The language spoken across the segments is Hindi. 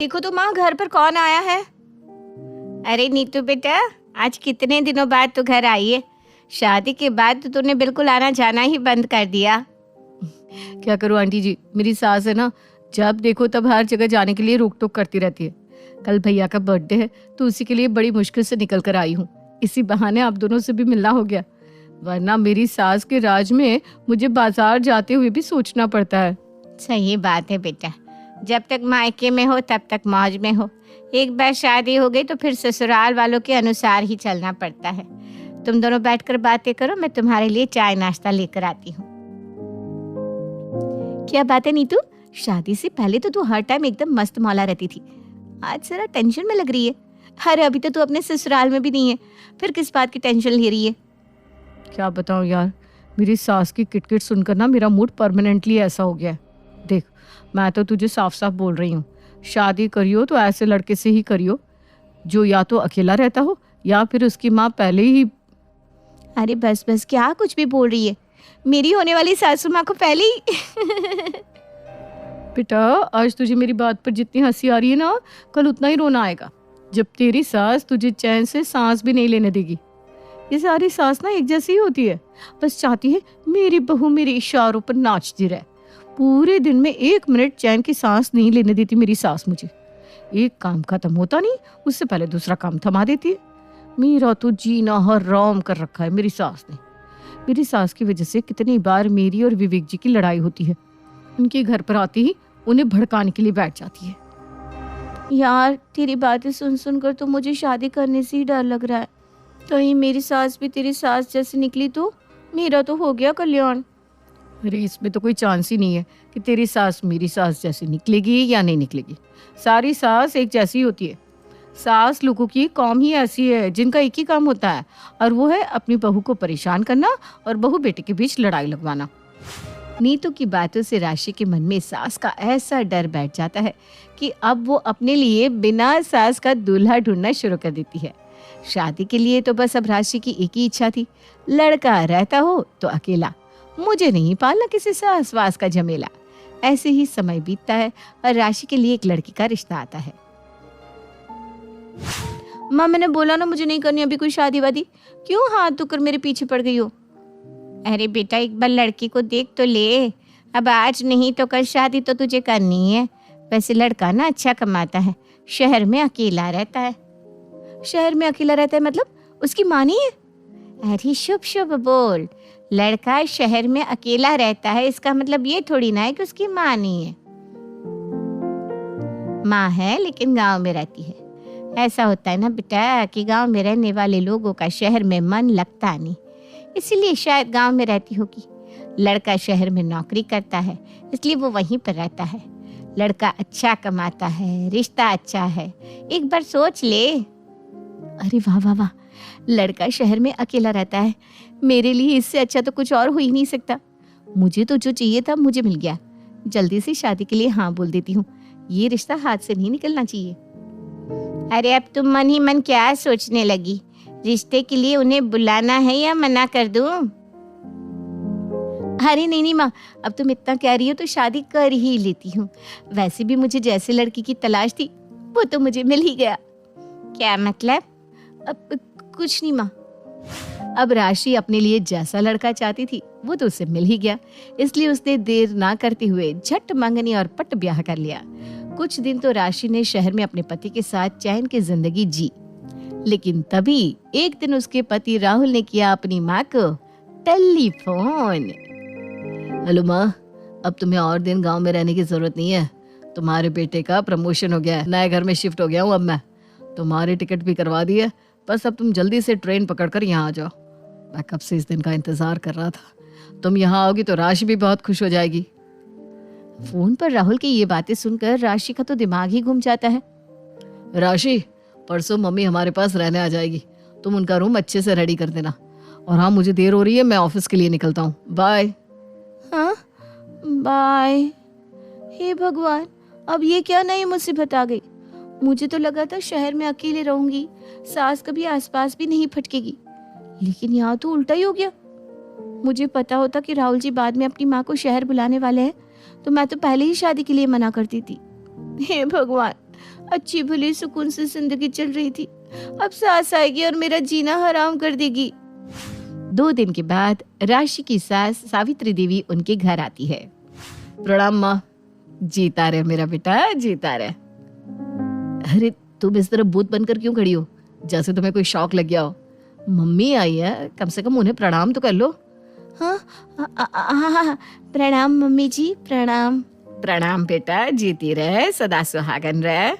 देखो तो माँ, घर पर कौन आया है। अरे नीतू बेटा, आज कितने दिनों बाद तू घर आई है। शादी के बाद तो तूने बिल्कुल आना जाना ही बंद कर दिया। क्या करूँ आंटी जी, मेरी सास है ना, जब देखो तब हर जगह जाने के लिए रोक टोक करती रहती है। कल भैया का बर्थडे है तो उसी के लिए बड़ी मुश्किल से निकल कर आई हूँ। इसी बहाने आप दोनों से भी मिलना हो गया, वरना मेरी सास के राज में मुझे बाजार जाते हुए भी सोचना पड़ता है। सही बात है बेटा, जब तक मायके में हो तब तक मौज में हो। एक बार शादी हो गई तो फिर ससुराल वालों के अनुसार ही चलना पड़ता है। तुम दोनों बैठकर बातें करो, मैं तुम्हारे लिए चाय नाश्ता लेकर आती हूँ। क्या बात है नीतू, शादी से पहले तो तू हर टाइम एकदम मस्त मौला रहती थी, आज जरा टेंशन में लग रही है। अरे अभी तो तू अपने ससुराल में भी नहीं है, फिर किस बात की टेंशन ले रही है। क्या बताऊँ यार, मेरी सास की किटकिट सुनकर ना मेरा मूड परमानेंटली ऐसा हो गया है। देख, मैं तो तुझे साफ साफ बोल रही हूँ, शादी करियो तो ऐसे लड़के से ही करियो जो या तो अकेला रहता हो या फिर उसकी माँ पहले ही। अरे बस बस, क्या कुछ भी बोल रही है। मेरी होने वाली सासू माँ को पहले ही बेटा, आज तुझे मेरी बात पर जितनी हंसी आ रही है ना, कल उतना ही रोना आएगा जब तेरी सास तुझे चैन से सांस भी नहीं लेने देगी। ये सारी सास ना एक जैसी ही होती है, बस चाहती है मेरी बहू मेरे इशारों पर नाचती रहे। पूरे दिन में 1 मिनट चैन की सांस नहीं लेने देती मेरी सास मुझे। एक काम खत्म होता नहीं उससे पहले दूसरा काम थमा देती है। मेरा तो जीना हराम कर रखा है मेरी सास ने। मेरी सास की वजह से कितनी बार मेरी और विवेक जी की लड़ाई होती है। उनके घर पर आती ही उन्हें भड़काने के लिए बैठ जाती है। यार, तेरी बातें सुन सुनकर तो मुझे शादी करने से ही डर लग रहा है। कहीं मेरी सास भी तेरी सास जैसी निकली तो मेरा तो हो गया कल्याण। अरे इसमें तो कोई चांस ही नहीं है कि तेरी सास मेरी सास जैसी निकलेगी या नहीं निकलेगी। सारी सास एक जैसी होती है। सास लोगों की कौम ही ऐसी है जिनका एक ही काम होता है, और वो है अपनी बहू को परेशान करना और बहू बेटे के बीच लड़ाई लगवाना। नीतू की बातों से राशि के मन में सास का ऐसा डर बैठ जाता है कि अब वो अपने लिए बिना सास का दूल्हा ढूंढना शुरू कर देती है। शादी के लिए तो बस अब राशि की एक ही इच्छा थी, लड़का रहता हो तो अकेला, मुझे नहीं पालना किसी सास वास का झमेला। ऐसे ही समय बीतता है और राशि के लिए एक लड़की का रिश्ता आता है। माँ, मैंने बोला ना मुझे नहीं करनी अभी कोई शादी वादी, क्यों हाथ धोकर मेरे पीछे पड़ गई हो। अरे बेटा, एक बार लड़की को देख तो ले, अब आज नहीं तो कल शादी तो तुझे करनी है। वैसे लड़का ना अच्छा कमाता है, शहर में अकेला रहता है। शहर में अकेला रहता है मतलब उसकी माँ नहीं है। अरे शुभ शुभ बोल, लड़का शहर में अकेला रहता है इसका मतलब ये थोड़ी ना है कि उसकी माँ नहीं है। माँ है लेकिन गांव में रहती है। ऐसा होता है ना बेटा कि गांव में रहने वाले लोगों का शहर में मन लगता नहीं, इसीलिए शायद गांव में रहती होगी। लड़का शहर में नौकरी करता है इसलिए वो वहीं पर रहता है। लड़का अच्छा कमाता है, रिश्ता अच्छा है, एक बार सोच ले। अरे वाह वाह वाह, लड़का शहर में अकेला रहता है, मेरे लिए इससे अच्छा तो कुछ और हो ही नहीं सकता। मुझे तो जो चाहिए था मुझे मिल गया। जल्दी से शादी के लिए हाँ बोल देती हूँ, ये रिश्ता हाथ से नहीं निकलना चाहिए। अरे अब तुम मन ही मन क्या सोचने लगी, रिश्ते के लिए उन्हें बुलाना है या मना कर दूं? अरे नहीं माँ, अब तुम इतना कह रही हो तो शादी कर ही लेती हूँ। वैसे भी मुझे जैसे लड़की की तलाश थी वो तो मुझे मिल ही गया। क्या मतलब? अब कुछ नहीं माँ, अब राशि अपने लिए जैसा लड़का चाहती थी वो तो उसे मिल ही गया, इसलिए उसने देर ना करते हुए झट मंगनी और पट ब्याह कर लिया। कुछ दिन तो राशि ने शहर में अपने पति के साथ चैन की जिंदगी जी, लेकिन तभी एक दिन उसके पति राहुल ने किया अपनी माँ को टेलीफोन। हेलो माँ, अब तुम्हें और दिन गांव में रहने की जरूरत नहीं है। तुम्हारे बेटे का प्रमोशन हो गया है, नए घर में शिफ्ट हो गया हूँ अब मैं। तुम्हारी टिकट भी करवा दी है, बस अब तुम जल्दी से ट्रेन पकड़कर यहाँ आ जाओ। मैं कब से इस दिन का इंतजार कर रहा था। तुम यहाँ आओगी तो राशि भी बहुत खुश हो जाएगी। फोन पर राहुल की ये बातें सुनकर राशि का तो दिमाग ही घूम जाता है। राशि, परसों मम्मी हमारे पास रहने आ जाएगी, तुम उनका रूम अच्छे से रेडी कर देना। और हाँ, मुझे देर हो रही है, मैं ऑफिस के लिए निकलता हूँ, बाय। हाँ बाय। हे भगवान, अब ये क्या नई मुसीबत आ गई। मुझे तो लगा था शहर में अकेले रहूंगी, सास कभी आसपास भी नहीं फटकेगी, लेकिन यहाँ तो उल्टा ही हो गया। मुझे पता होता कि राहुल जी बाद में अपनी माँ को शहर बुलाने वाले हैं तो मैं तो पहले ही शादी के लिए मना करती थी। हे भगवान, अच्छी भली सुकून से जिंदगी चल रही थी, अब सास आएगी और मेरा जीना हराम कर देगी। 2 दिन के बाद राशि की सास सावित्री देवी उनके घर आती है। प्रणाम माँ। जीता रहे मेरा बेटा, जीता रहे। अरे तुम इस तरह भूत बनकर क्यों खड़ी हो, जैसे तुम्हें कोई शौक लग गया हो। मम्मी आई है, कम से कम उन्हें प्रणाम तो कर लो। हाँ हाँ, प्रणाम मम्मी जी, प्रणाम। प्रणाम बेटा, जीती रहे, सदा सुहागन रहे।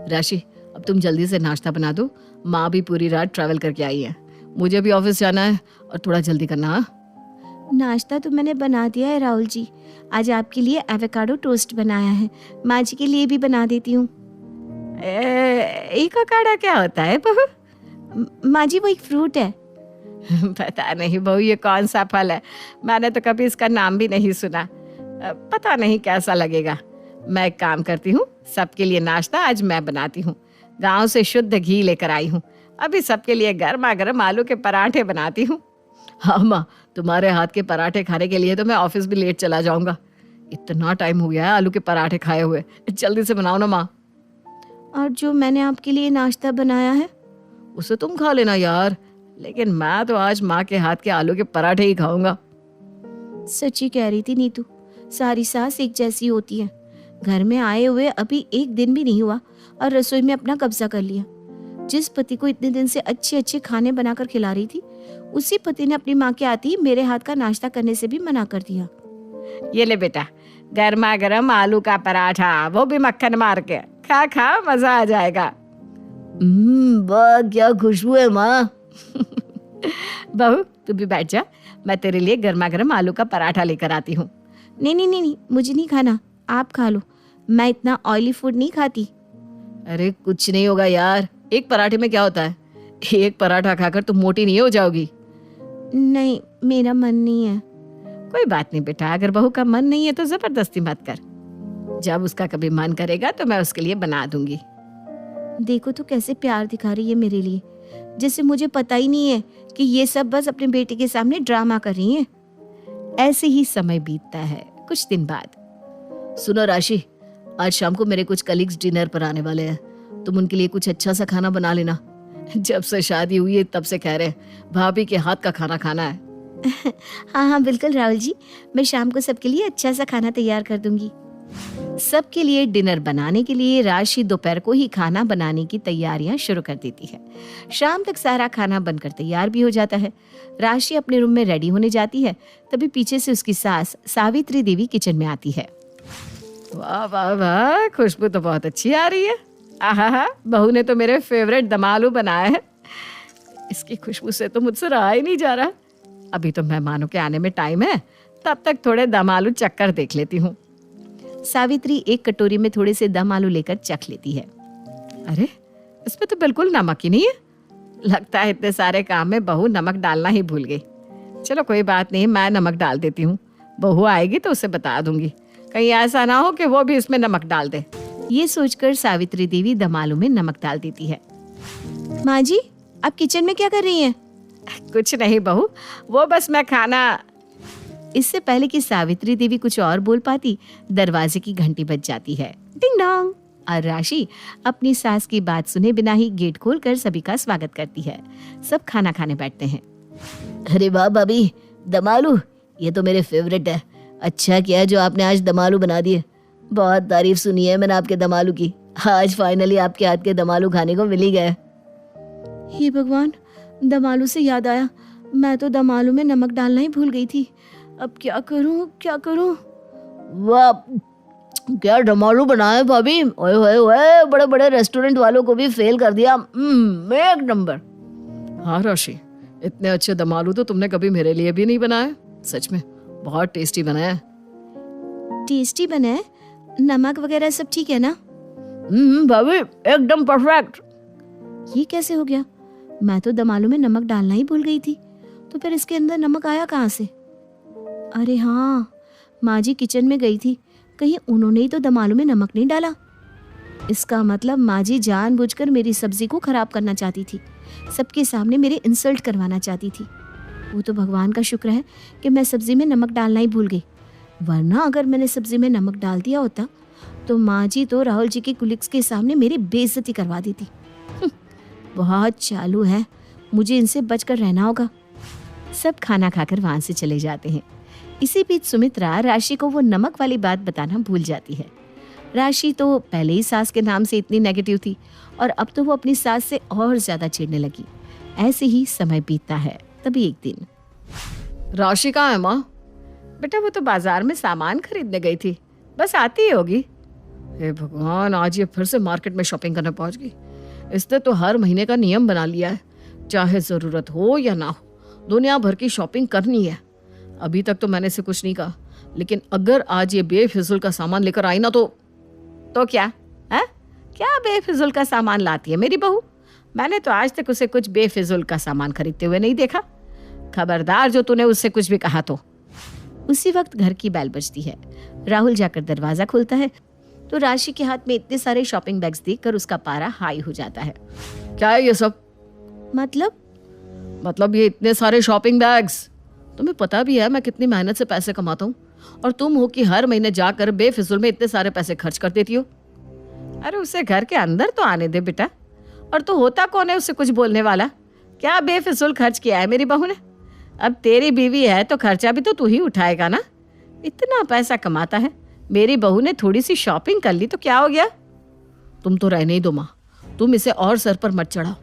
राशि, अब तुम जल्दी से नाश्ता बना दो, माँ भी पूरी रात ट्रैवल करके आई है, मुझे भी ऑफिस जाना है और थोड़ा जल्दी करना। हाँ? नाश्ता तो मैंने बना दिया है राहुल जी, आज आपके लिए एवोकाडो टोस्ट बनाया है, माँ जी के लिए भी बना देती हूँ। एवोकाडो क्या होता है बहू? माँ जी वो एक फ्रूट है। पता नहीं बहू ये कौन सा फल है, मैंने तो कभी इसका नाम भी नहीं सुना, पता नहीं कैसा लगेगा। मैं एक काम करती हूँ, सबके लिए नाश्ता आज मैं बनाती हूँ, गांव से शुद्ध घी लेकर आई हूँ, अभी सबके लिए गर्मा गर्म आलू के पराठे बनाती हूँ। हाँ माँ, तुम्हारे हाथ के पराठे खाने के लिए तो मैं ऑफिस भी लेट चला जाऊंगा, इतना टाइम हो गया है आलू के पराठे खाए हुए, जल्दी से बनाओ ना माँ। और जो मैंने आपके लिए नाश्ता बनाया है उसे तुम खा लेना यार, लेकिन मैं तो आज माँ के हाथ के आलू के पराठे ही खाऊंगा। सच्ची कह रही थी नीतू, सारी सास एक जैसी होती है। घर में आए हुए अभी 1 दिन भी नहीं हुआ और रसोई में अपना कब्जा कर लिया। जिस पति को इतने दिन से अच्छे अच्छे खाने बनाकर खिला रही थी, उसी पति ने अपनी माँ के आते ही मेरे हाथ का नाश्ता करने से भी मना कर दिया। ये ले बेटा, गर्मा गर्म आलू का पराठा, वो भी मक्खन मार के, खा खा, मजा आ जाएगा। वाह क्या खुशबू है माँ। बहू तू भी बैठ जा, मैं तेरे लिए गर्मा गर्म आलू का पराठा लेकर आती हूँ। नहीं, मुझे नहीं खाना, आप खा लो, मैं इतना ऑयली फूड नहीं खाती। अरे कुछ नहीं होगा यार, एक पराठे में क्या होता है, एक पराठा खाकर तुम मोटी नहीं हो जाओगी। नहीं, मेरा मन नहीं है। कोई बात नहीं बेटा, अगर बहू का मन नहीं है तो जबरदस्ती मत कर, जब उसका कभी मन करेगा तो मैं उसके लिए बना दूंगी। देखो तो कैसे प्यार दिखा रही है मेरे लिए, जैसे मुझे पता ही नहीं है कि ये सब बस अपने बेटे के सामने ड्रामा कर रही है। ऐसे ही समय बीतता है। कुछ दिन बाद, सुनो राशि, आज शाम को मेरे कुछ कलीग्स डिनर पर आने वाले हैं, तुम उनके लिए कुछ अच्छा सा खाना बना लेना। जब से शादी हुई है तब से कह रहे हैं भाभी के हाथ का खाना खाना है। हाँ बिल्कुल राहुल जी, मैं शाम को सबके लिए अच्छा सा खाना तैयार कर दूंगी। सबके लिए डिनर बनाने के लिए राशि दोपहर को ही खाना बनाने की तैयारियां शुरू कर देती है। शाम तक सारा खाना बनकर तैयार भी हो जाता है। राशि अपने रूम में रेडी होने जाती है, तभी पीछे से उसकी सास सावित्री देवी किचन में आती है। वाह वाह वाह, खुशबू तो बहुत अच्छी आ रही है। आहा, बहू ने तो मेरे फेवरेट दम आलू बनाए हैं, इसकी खुशबू से तो मुझसे रहा ही नहीं जा रहा। अभी तो मेहमानों के आने में टाइम है, तब तक थोड़े दम आलू चक्कर देख लेती हूँ। सावित्री एक कटोरी में थोड़े से दम आलू लेकर चख लेती है। अरे इसमें तो बिल्कुल नमक ही नहीं है, लगता है इतने सारे काम में बहू नमक डालना ही भूल गई। चलो कोई बात नहीं, मैं नमक डाल देती हूँ, बहू आएगी तो उसे बता दूंगी, कहीं ऐसा ना हो कि वो भी इसमें नमक डाल दे। ये सोचकर सावित्री देवी दम आलू में नमक डाल देती है। माँ जी, आप किचन में क्या कर रही हैं? कुछ नहीं बहू, वो बस मैं खाना। इससे पहले कि सावित्री देवी कुछ और बोल पाती, दरवाजे की घंटी बज जाती है। Ding dong. और राशि अपनी सास की बात सुने बिना ही गेट खोलकर सभी का स्वागत करती है। सब खाना खाने बैठते हैं। अरे वाह भाभी, दम आलू, ये तो मेरे फेवरेट है। अच्छा किया जो आपने आज दम आलू बना दिए, बहुत तारीफ सुनी है मैंने आपके दम आलू की, आज फाइनली आपके हाथ के दम आलू खाने को मिल ही गए। हे भगवान, दम आलू से याद आया, मैं तो दम आलू में नमक डालना ही भूल गई थी। अब क्या करूं? वाह क्या दम आलू बनाए भाभी, ओए होए होए, बड़े बड़े रेस्टोरेंट वालों को भी फेल कर दिया। एक नंबर। हाँ राशि, इतने अच्छे दम आलू तो तुमने कभी मेरे लिए भी नहीं बनाए, सच में बहुत टेस्टी बनाया। टेस्टी बना है? नमक वगैरह सब ठीक है ना? भाभी एकदम परफेक्ट। ये कैसे हो गया? मैं तो दम आलू में नमक डालना ही भूल गई थी, तो फिर इसके अंदर नमक आया कहाँ से? अरे हाँ, माँ जी किचन में गई थी, कहीं उन्होंने ही तो दम आलू में नमक नहीं डाला। इसका मतलब माँ जी जानबूझकर मेरी सब्जी को खराब करना चाहती थी, सबके सामने मेरे इंसल्ट करवाना चाहती थी। वो तो भगवान का शुक्र है कि मैं सब्जी में नमक डालना ही भूल गई, वरना अगर मैंने सब्जी में नमक डाल दिया होता तो माँ जी तो राहुल जी के कुलिक्स के सामने मेरी बेइज्जती करवा दी थी। बहुत चालू है, मुझे इनसे बचकर रहना होगा। सब खाना खाकर वहां से चले जाते हैं। इसी बीच सुमित्रा राशि को वो नमक वाली बात बताना भूल जाती है। राशि तो पहले ही सास के नाम से इतनी नेगेटिव थी और अब तो वो अपनी सास से और ज्यादा चिढ़ने लगी। ऐसे ही समय बीतता है। तभी एक दिन, राशि कहाँ है माँ? बेटा वो तो बाजार में सामान खरीदने गई थी, बस आती ही होगी। हे भगवान, आज ये फिर से मार्केट में शॉपिंग करने पहुंच गई। इसने तो हर महीने का नियम बना लिया है, चाहे जरूरत हो या ना हो, दुनिया भर की शॉपिंग करनी है। अभी तक तो मैंने इसे कुछ नहीं कहा, लेकिन अगर आज ये बेफिजुल का सामान लेकर आई ना तो क्या है? क्या बेफिजुल का सामान लाती है मेरी बहू? मैंने तो आज तक उसे कुछ बेफिजुल का सामान खरीदते हुए नहीं देखा। खबरदार जो तूने उससे कुछ भी कहा तो। उसी वक्त घर की बेल बजती है। राहुल जाकर दरवाजा खोलता है तो राशि के हाथ में इतने सारे शॉपिंग बैग्स देखकर उसका पारा हाई हो जाता है। क्या है ये सब? मतलब ये इतने सारे शॉपिंग बैग्स? तुम्हें पता भी है मैं कितनी मेहनत से पैसे कमाता हूँ, और तुम हो कि हर महीने जाकर बेफिजुल में इतने सारे पैसे खर्च कर देती हो। अरे उसे घर के अंदर तो आने दे बेटा। और तू होता कौन है उसे कुछ बोलने वाला? क्या बेफिजुल खर्च किया है मेरी बहू ने? अब तेरी बीवी है तो खर्चा भी तो तू ही उठाएगा ना। इतना पैसा कमाता है, मेरी बहू ने थोड़ी सी शॉपिंग कर ली तो क्या हो गया? तुम तो रहने ही दो माँ, तुम इसे और सर पर मत चढ़ाओ।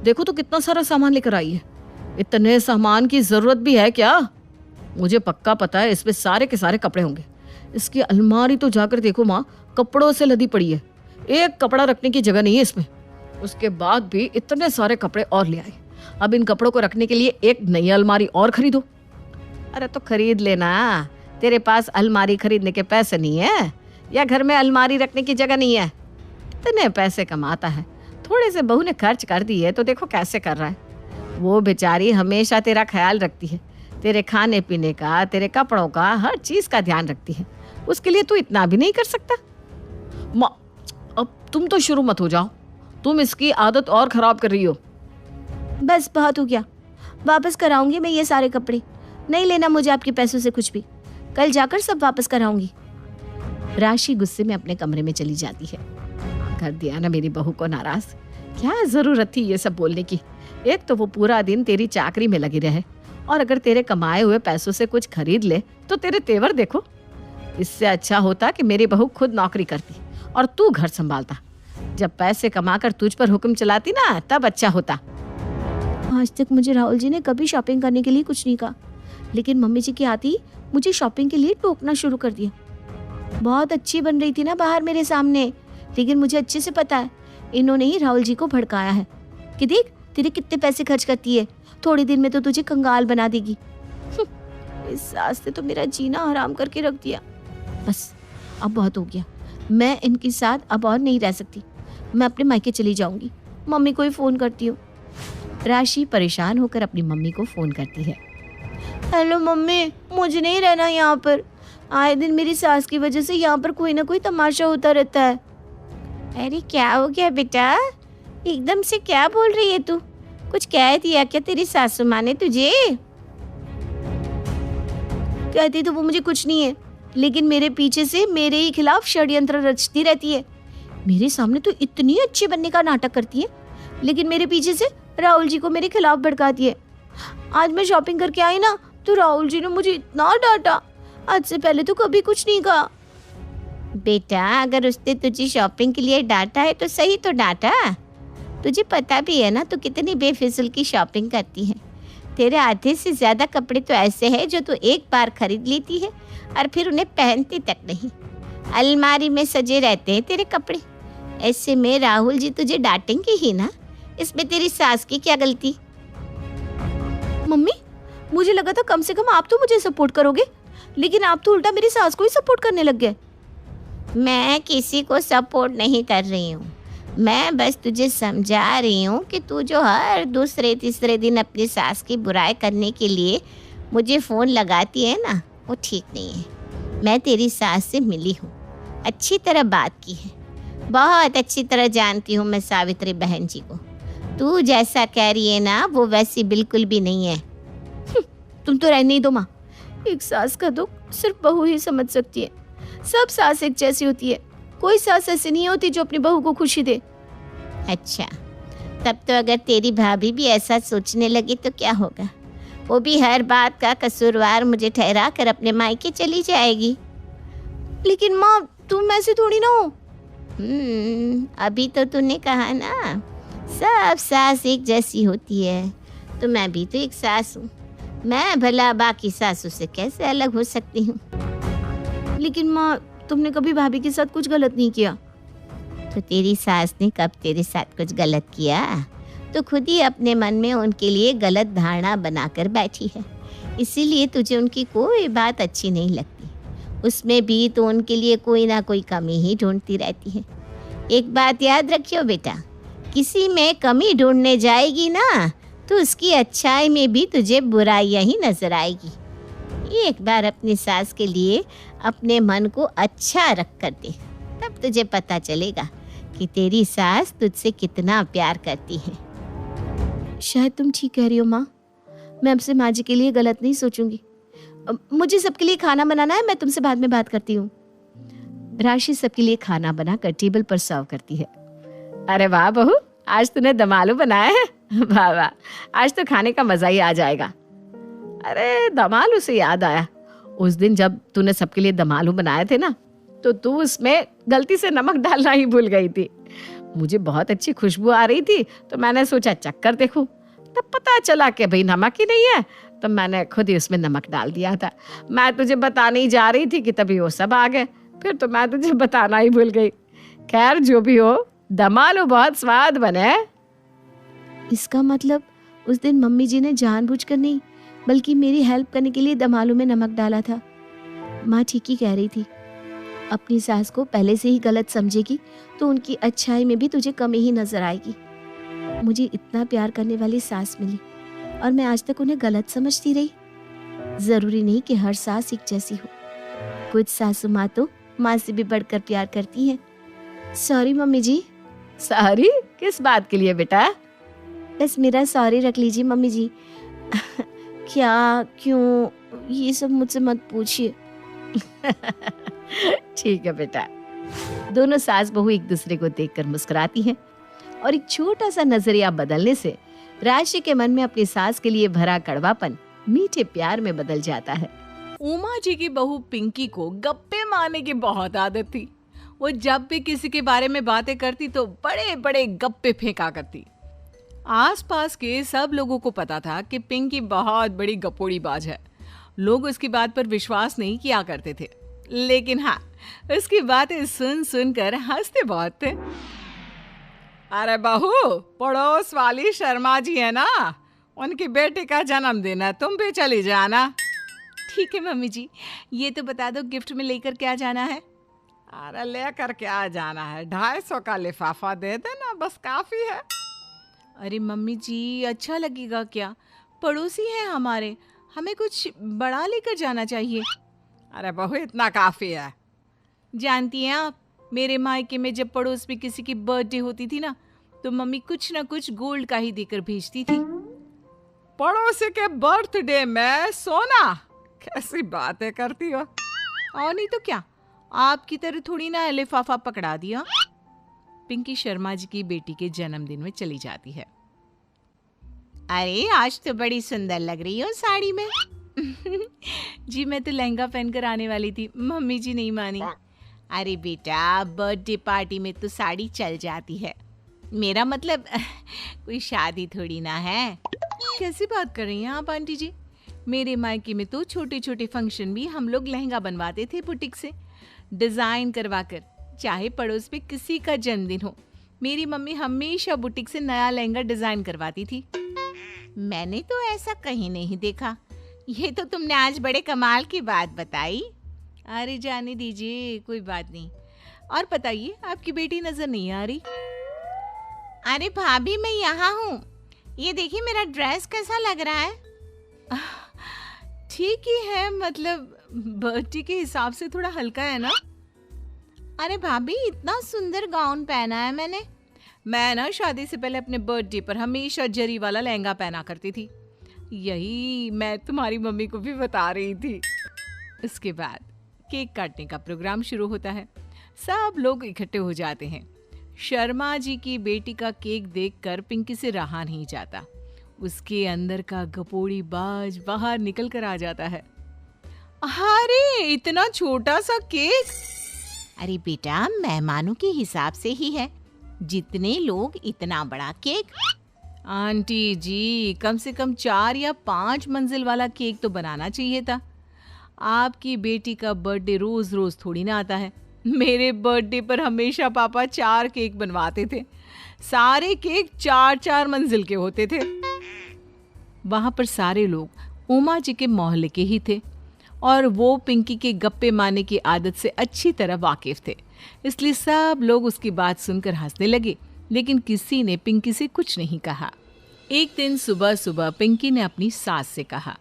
देखो तो कितना सारा सामान लेकर आई है। इतने सामान की जरूरत भी है क्या? मुझे पक्का पता है इसमें सारे के सारे कपड़े होंगे। इसकी अलमारी तो जाकर देखो माँ, कपड़ों से लदी पड़ी है। एक कपड़ा रखने की जगह नहीं है इसमें। उसके बाद भी इतने सारे कपड़े और ले आई। अब इन कपड़ों को रखने के लिए एक नई अलमारी और खरीदो। अरे तो खरीद लेना। तेरे पास अलमारी खरीदने के पैसे नहीं है, या घर में अलमारी रखने की जगह नहीं है? इतने पैसे कमाता है, थोड़े से बहू ने खर्च कर दिए तो देखो कैसे कर रहा है। वो बेचारी हमेशा तेरा ख्याल रखती है, तेरे खाने पीने का, तेरे कपड़ों का, हर चीज का ध्यान रखती है। उसके लिए तू इतना भी नहीं कर सकता? माँ अब तुम तो शुरू मत हो जाओ, तुम इसकी आदत और खराब कर रही हो। बस बहुत हो गया, वापस कराऊंगी मैं ये सारे कपड़े। नहीं लेना मुझे आपके पैसों से कुछ भी, कल जाकर सब वापस कराऊंगी। राशि गुस्से में अपने कमरे में चली जाती है। कर दिया ना मेरी बहू को नाराज। क्या जरूरत थी ये सब बोलने की? एक तो वो पूरा दिन तेरी चाकरी में लगी रहे, और अगर तेरे कमाए हुए पैसों से कुछ खरीद ले तो तेरे तेवर देखो। इससे अच्छा होता कि मेरी बहू खुद नौकरी करती और तू घर संभालता। जब पैसे कमाकर तुझ पर हुक्म चलाती ना, तब अच्छा होता। आज तक मुझे राहुल जी ने कभी शॉपिंग करने के लिए कुछ नहीं कहा, लेकिन मम्मी जी की आती मुझे शॉपिंग के लिए टोकना शुरू कर दिया। बहुत अच्छी बन रही थी ना बाहर मेरे सामने, लेकिन मुझे अच्छे से पता है इन्होंने ही राहुल जी को भड़काया है कि देख तेरे कितने पैसे खर्च करती है, थोड़ी दिन में तो तुझे कंगाल बना देगी। इस सास ने तो मेरा जीना हराम करके रख दिया। बस अब बहुत हो गया, मैं इनके साथ अब और नहीं रह सकती। मैं अपने मायके चली जाऊंगी, मम्मी को ही फोन करती हूँ। राशि परेशान होकर अपनी मम्मी को फोन करती है। हेलो मम्मी, मुझे नहीं रहना यहाँ पर। आए दिन मेरी सास की वजह से यहाँ पर कोई ना कोई तमाशा होता रहता है। अरे क्या हो गया बेटा, एकदम से क्या बोल रही है तू? कुछ कह दिया क्या तेरी सासू माँ ने तुझे? कहती तो वो मुझे कुछ नहीं है, लेकिन मेरे पीछे से मेरे ही खिलाफ षड्यंत्र रचती रहती है। मेरे सामने तो इतनी अच्छी बनने का नाटक करती है, लेकिन मेरे पीछे से राहुल जी को मेरे खिलाफ भड़काती है। आज मैं शॉपिंग करके आई ना, तो राहुल जी ने मुझे इतना डांटा, आज से पहले तो कभी कुछ नहीं कहा। बेटा अगर उसने तुझे शॉपिंग के लिए डांटा है तो सही तो डांटा। तुझे पता भी है ना तू कितनी बेफिजुल की शॉपिंग करती है। तेरे आधे से ज्यादा कपड़े तो ऐसे हैं जो तू एक बार खरीद लेती है और फिर उन्हें पहनती तक नहीं। अलमारी में सजे रहते हैं तेरे कपड़े। ऐसे में राहुल जी तुझे डांटेंगे ही ना, इसमें तेरी सास की क्या गलती? मम्मी मुझे लगा था कम से कम आप तो मुझे सपोर्ट करोगे, लेकिन आप तो उल्टा मेरी सास को ही सपोर्ट करने लग गए। मैं किसी को सपोर्ट नहीं कर रही हूँ, मैं बस तुझे समझा रही हूँ कि तू जो हर दूसरे तीसरे दिन अपनी सास की बुराई करने के लिए मुझे फ़ोन लगाती है ना, वो ठीक नहीं है। मैं तेरी सास से मिली हूँ, अच्छी तरह बात की है, बहुत अच्छी तरह जानती हूँ मैं सावित्री बहन जी को। तू जैसा कह रही है ना वो वैसी बिल्कुल भी नहीं है। तुम तो रहने ही दो माँ, एक सास का दुख सिर्फ बहू ही समझ सकती है। सब सास एक जैसी होती है, कोई सास ऐसी नहीं होती जो अपनी बहू को खुशी दे। अच्छा, तब तो अगर तेरी भाभी भी ऐसा सोचने लगी तो क्या होगा? वो भी हर बात का कसूरवार मुझे ठहरा कर अपने मायके चली जाएगी। लेकिन माँ, तुम ऐसे थोड़ी ना हो। अभी तो तूने कहा ना सब सास एक जैसी होती है, तो मैं भी तो एक सास हूँ। मैं भला बाकी सासों से कैसे अलग हो सकती हूँ? लेकिन माँ, तुमने कभी भाभी के साथ कुछ गलत नहीं किया। तो तेरी सास ने कब तेरे साथ कुछ गलत किया? तो खुद ही अपने मन में उनके लिए गलत धारणा बनाकर बैठी है, इसीलिए तुझे उनकी कोई बात अच्छी नहीं लगती। उसमें भी तो उनके लिए कोई ना कोई कमी ही ढूंढती रहती है। एक बात याद रखियो बेटा, किसी में कमी ढूंढने जाएगी ना तो उसकी अच्छाई में भी तुझे बुराइयां ही नजर आएगी। एक बार अपनी सास के लिए अपने मन को अच्छा रख कर दे, तब तुझे पता चलेगा कि तेरी सास तुझसे कितना प्यार करती है। शायद तुम ठीक कह रही हो माँ। मैं अब से माँ जी के लिए गलत नहीं सोचूंगी। मुझे सबके लिए खाना बनाना है, मैं तुमसे बाद में बात करती हूँ। राशि सबके लिए खाना बनाकर टेबल पर सर्व करती है। अरे वाह बहू, आज तूने दम आलू बनाया है। वाह वाह, आज तो खाने का मजा ही आ जाएगा। अरे दम आलू से याद आया, उस दिन जब तूने सबके लिए दम आलू बनाए थे ना, तो तू उसमें गलती से नमक डालना ही भूल गई थी। मुझे बहुत अच्छी खुशबू आ रही थी, तो मैंने सोचा चख कर देखूं। तब पता चला कि भाई नमक ही नहीं है, तो मैंने खुद ही उसमें नमक डाल दिया था। मैं तुझे बताने ही जा रही थी कि तभी वो सब आ गए, फिर तो मैं तुझे बताना ही भूल गई। खैर जो भी हो, दम आलू बहुत स्वाद बने। इसका मतलब उस दिन मम्मी जी ने जानबूझकर नहीं, बल्कि मेरी हेल्प करने के लिए दम आलू में नमक डाला था। माँ ठीक ही कह रही थी, अपनी सास को पहले से ही गलत समझेगी तो उनकी अच्छाई में भी तुझे कमी ही नजर आएगी। मुझे इतना प्यार करने वाली सास मिली और मैं आज तक उन्हें गलत समझती रही। जरूरी नहीं कि हर सास एक जैसी हो। कुछ सासू माँ तो माँ से भी बढ़कर प्यार करती हैं। सॉरी मम्मी जी। सॉरी किस बात के लिए बेटा? बस मेरा सॉरी रख लीजिए मम्मी जी। क्या, क्यों, ये सब मुझसे मत पूछिए। ठीक है बेटा। दोनों सास बहू एक दूसरे को देखकर मुस्कुराती हैं और एक छोटा सा नजरिया बदलने से राशि के मन में अपनी सास के लिए भरा कड़वापन मीठे प्यार में बदल जाता है। उमा जी की बहू पिंकी को गप्पे मारने की बहुत आदत थी। वो जब भी किसी के बारे में बातें करती तो बड़े बड़े गप्पे फेंका करती। आसपास के सब लोगों को पता था कि पिंकी बहुत बड़ी गपोड़ी बाज है। लोग उसकी बात पर विश्वास नहीं किया करते थे, लेकिन हाँ, उसकी बातें सुन सुनकर हंसते बहुत थे। अरे बहू, पड़ोस वाली शर्मा जी है ना, उनकी बेटी का जन्मदिन है, तुम भी चली जाना। ठीक है मम्मी जी, ये तो बता दो गिफ्ट में लेकर क्या जाना है? अरे लेकर क्या जाना है, 250 का लिफाफा दे देना, बस काफी है। अरे मम्मी जी, अच्छा लगेगा क्या? पड़ोसी हैं हमारे, हमें कुछ बड़ा लेकर जाना चाहिए। अरे बहू, इतना काफी है। जानती हैं आप, मेरे मायके में जब पड़ोस में किसी की बर्थडे होती थी ना, तो मम्मी कुछ ना कुछ गोल्ड का ही देकर भेजती थी। पड़ोसी के बर्थडे में सोना? कैसी बातें करती हो। और नहीं तो क्या, आपकी तरह थोड़ी ना लिफाफा पकड़ा दिया। पिंकी शर्मा जी की बेटी के जन्मदिन में चली जाती है। अरे आज तो बड़ी सुंदर लग रही हो साड़ी में। जी मैं तो लहंगा पहनकर आने वाली थी, मम्मी जी नहीं मानी। अरे बेटा, बर्थडे पार्टी में तो साड़ी चल जाती है, मेरा मतलब कोई शादी थोड़ी ना है। कैसी बात कर रही हैं आप आंटी जी? मेरे मायके में तो छोटे छोटे फंक्शन भी हम लोग लहंगा बनवाते थे बुटीक से, डिजाइन करवाकर। चाहे पड़ोस में किसी का जन्मदिन हो, मेरी मम्मी हमेशा बुटीक से नया लहंगा डिजाइन करवाती थी। मैंने तो ऐसा कहीं नहीं देखा। ये तो तुमने आज बड़े कमाल की बात बताई। अरे जाने दीजिए, कोई बात नहीं। और बताइए, आपकी बेटी नजर नहीं आ रही? अरे भाभी, मैं यहाँ हूँ। ये देखिए मेरा ड्रेस कैसा लग रहा है? ठीक ही है, मतलब बर्थडे के हिसाब से थोड़ा हल्का है ना। अरे भाभी, इतना सुंदर गाउन पहना है मैंने। मैं ना शादी से पहले अपने बर्थडे पर हमेशा जरी वाला लहंगा पहना करती थी। यही मैं तुम्हारी मम्मी को भी बता रही थी। इसके बाद केक काटने का प्रोग्राम शुरू होता है। सब लोग इकट्ठे हो जाते हैं। शर्मा जी की बेटी का केक देखकर पिंकी से रहा नहीं जाता। उसके अंदर का गपोड़ी बाज बाहर निकल कर आ जाता है। अरे इतना छोटा सा केक! अरे बेटा, मेहमानों के हिसाब से ही है, जितने लोग इतना बड़ा केक। आंटी जी, कम से कम 4 या 5 मंजिल वाला केक तो बनाना चाहिए था। आपकी बेटी का बर्थडे रोज रोज थोड़ी ना आता है। मेरे बर्थडे पर हमेशा पापा 4 केक बनवाते थे। सारे केक 4-4 मंजिल के होते थे। वहां पर सारे लोग उमा जी के मोहल्ले के ही थे और वो पिंकी के गप्पे मारने की आदत से अच्छी तरह वाकिफ थे, इसलिए सब लोग उसकी बात सुनकर हंसने लगे, लेकिन किसी ने पिंकी से कुछ नहीं कहा। एक दिन सुबह सुबह पिंकी ने अपनी सास से कहा,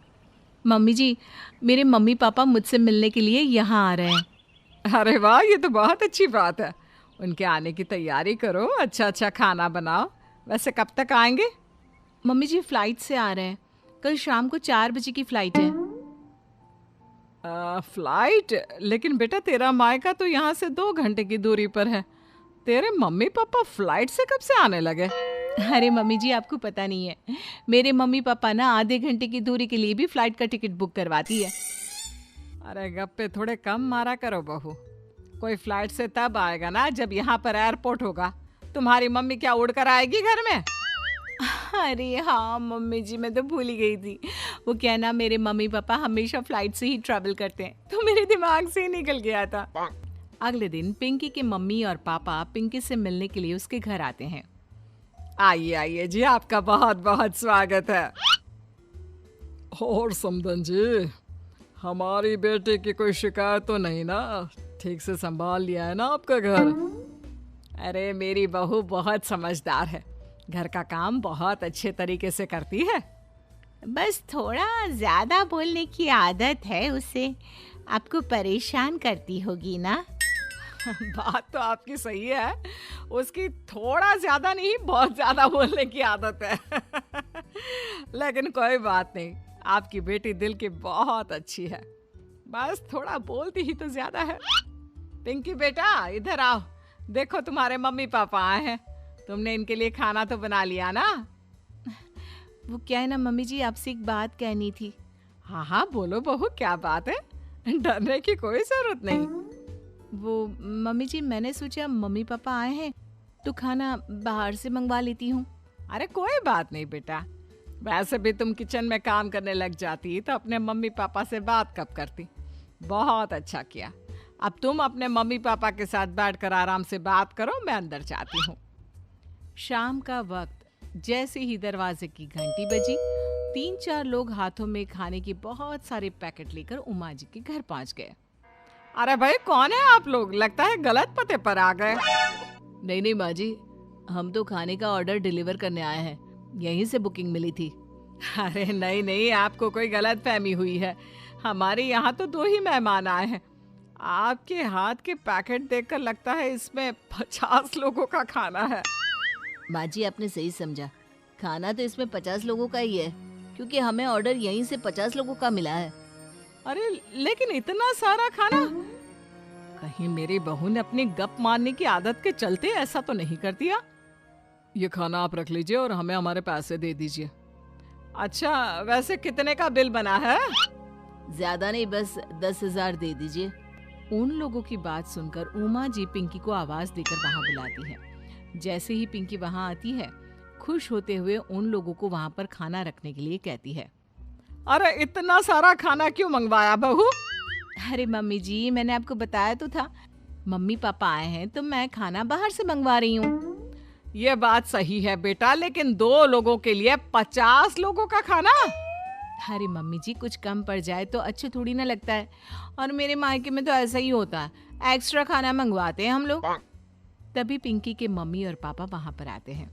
मम्मी जी, मेरे मम्मी पापा मुझसे मिलने के लिए यहाँ आ रहे हैं। अरे वाह, ये तो बहुत अच्छी बात है। उनके आने की तैयारी करो, अच्छा अच्छा खाना बनाओ। वैसे कब तक आएंगे? मम्मी जी फ्लाइट से आ रहे हैं, कल शाम को 4 बजे की फ्लाइट है। फ्लाइट? लेकिन बेटा तेरा मायका तो यहाँ से 2 घंटे की दूरी पर है। तेरे मम्मी पापा फ्लाइट से कब से आने लगे? अरे मम्मी जी, आपको पता नहीं है, मेरे मम्मी पापा ना आधे घंटे की दूरी के लिए भी फ्लाइट का टिकट बुक करवाती है। अरे गप्पे थोड़े कम मारा करो बहू। कोई फ्लाइट से तब आएगा ना जब यहाँ पर एयरपोर्ट होगा। तुम्हारी मम्मी क्या उड़कर आएगी घर में? अरे हाँ मम्मी जी, मैं तो भूल ही गई थी। वो क्या ना, मेरे मम्मी पापा हमेशा फ्लाइट से ही ट्रैवल करते हैं, तो मेरे दिमाग से ही निकल गया था। अगले दिन पिंकी के मम्मी और पापा पिंकी से मिलने के लिए उसके घर आते हैं। आइए आइए जी, आपका बहुत बहुत स्वागत है। और समदन जी, हमारी बेटी की कोई शिकायत तो नहीं ना? ठीक से संभाल लिया है ना आपका घर? अरे मेरी बहू बहुत समझदार है, घर का काम बहुत अच्छे तरीके से करती है। बस थोड़ा ज्यादा बोलने की आदत है उसे, आपको परेशान करती होगी ना? बात तो आपकी सही है, उसकी थोड़ा ज्यादा नहीं बहुत ज्यादा बोलने की आदत है। लेकिन कोई बात नहीं, आपकी बेटी दिल की बहुत अच्छी है, बस थोड़ा बोलती ही तो ज्यादा है। पिंकी बेटा इधर आओ, देखो तुम्हारे मम्मी पापा आए हैं। तुमने इनके लिए खाना तो बना लिया ना? वो क्या है ना मम्मी जी, आपसे एक बात कहनी थी। हाँ हाँ बोलो बहू, क्या बात है? डरने की कोई जरूरत नहीं। वो मम्मी जी, मैंने सोचा मम्मी पापा आए हैं तो खाना बाहर से मंगवा लेती हूँ। अरे कोई बात नहीं बेटा, वैसे भी तुम किचन में काम करने लग जाती तो अपने मम्मी पापा से बात कब करती। बहुत अच्छा किया। अब तुम अपने मम्मी पापा के साथ बैठकर आराम से बात करो, मैं अंदर जाती हूँ। शाम का वक्त जैसे ही दरवाजे की घंटी बजी, 3-4 लोग हाथों में खाने के बहुत सारे पैकेट लेकर उमा जी के घर पहुंच गए। अरे भाई कौन है आप लोग? लगता है गलत पते पर आ गए। नहीं नहीं माँ जी, हम तो खाने का ऑर्डर डिलीवर करने आए हैं, यहीं से बुकिंग मिली थी। अरे नहीं नहीं, आपको कोई गलत फहमी हुई है। हमारे यहाँ तो 2 ही मेहमान आए हैं। आपके हाथ के पैकेट देखकर लगता है इसमें 50 लोगों का खाना है। माँ जी आपने सही समझा, खाना तो इसमें 50 लोगों का ही है, क्योंकि हमें ऑर्डर यहीं से 50 लोगों का मिला है। अरे लेकिन इतना सारा खाना? कहीं मेरी बहू ने अपनी गप मारने की आदत के चलते ऐसा तो नहीं कर दिया? ये खाना आप रख लीजिए और हमें हमारे पैसे दे दीजिए। अच्छा वैसे कितने का बिल बना है? ज्यादा नहीं, बस 10,000 दे दीजिए। उन लोगों की बात सुनकर उमा जी पिंकी को आवाज देकर वहां बुलाती है। जैसे ही पिंकी वहां आती है, खुश होते हुए उन लोगों को वहां पर खाना रखने के लिए कहती है। अरे इतना सारा खाना क्यों मंगवाया बहू? अरे मम्मी जी, मैंने आपको बताया तो था, मम्मी पापा आए हैं तो मैं खाना बाहर से मंगवा रही हूँ। ये बात सही है बेटा, लेकिन 2 लोगों के लिए 50 लोगों का खाना? अरे मम्मी जी, कुछ कम पड़ जाए तो अच्छा थोड़ी ना लगता है, और मेरे मायके में तो ऐसा ही होता है, एक्स्ट्रा खाना मंगवाते हैं हम लोग। तभी पिंकी के मम्मी और पापा वहां पर आते हैं।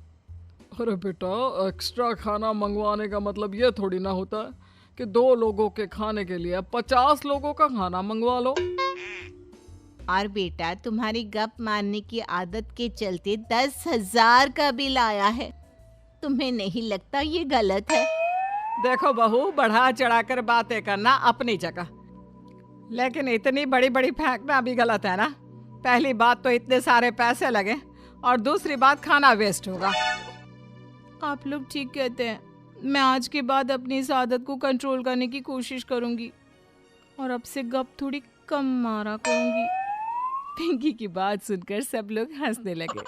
अरे बेटा, एक्स्ट्रा खाना मंगवाने का मतलब ये थोड़ी ना होता है कि 2 लोगों के खाने के लिए 50 लोगों का खाना मंगवा लो। और बेटा, तुम्हारी गप मारने की आदत के चलते 10,000 का बिल आया है। तुम्हें नहीं लगता ये गलत है? देखो बहू, बढ़ा चढ़ाकर बातें करना अपनी जगह, लेकिन इतनी बड़ी बड़ी फेंकना भी गलत है ना। पहली बात तो इतने सारे पैसे लगे और दूसरी बात खाना वेस्ट होगा। आप लोग ठीक कहते हैं। मैं आज के बाद अपनी इस आदत को कंट्रोल करने की कोशिश करूंगी और अब से गप थोड़ी कम मारा करूंगी। पिंकी की बात सुनकर सब लोग हंसने लगे।